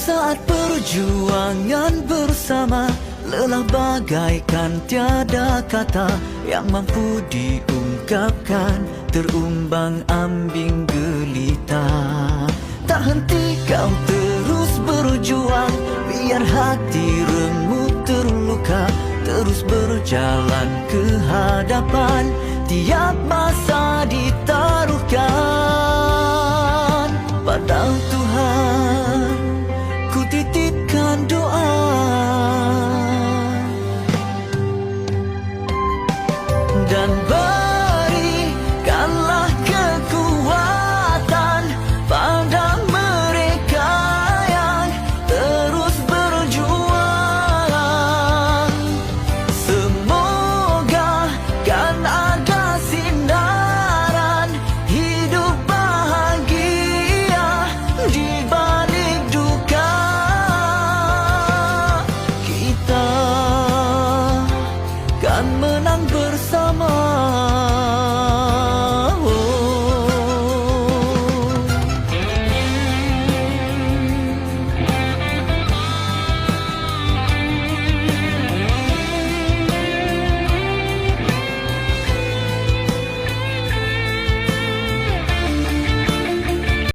Saat perjuangan bersama, lelah bagaikan tiada kata yang mampu diungkapkan, terumbang-ambing gelita. Tak henti kau terus berjuang, biar hati remuk terluka, terus berjalan ke hadapan, tiap masa ditaruhkan pada Tuhan. Ku titipkan doa dan berikanlah kekuatan pada mereka yang terus berjuang. Semoga kan ada sinaran hidup bahagia di balik duka. Kita kan menang bersama.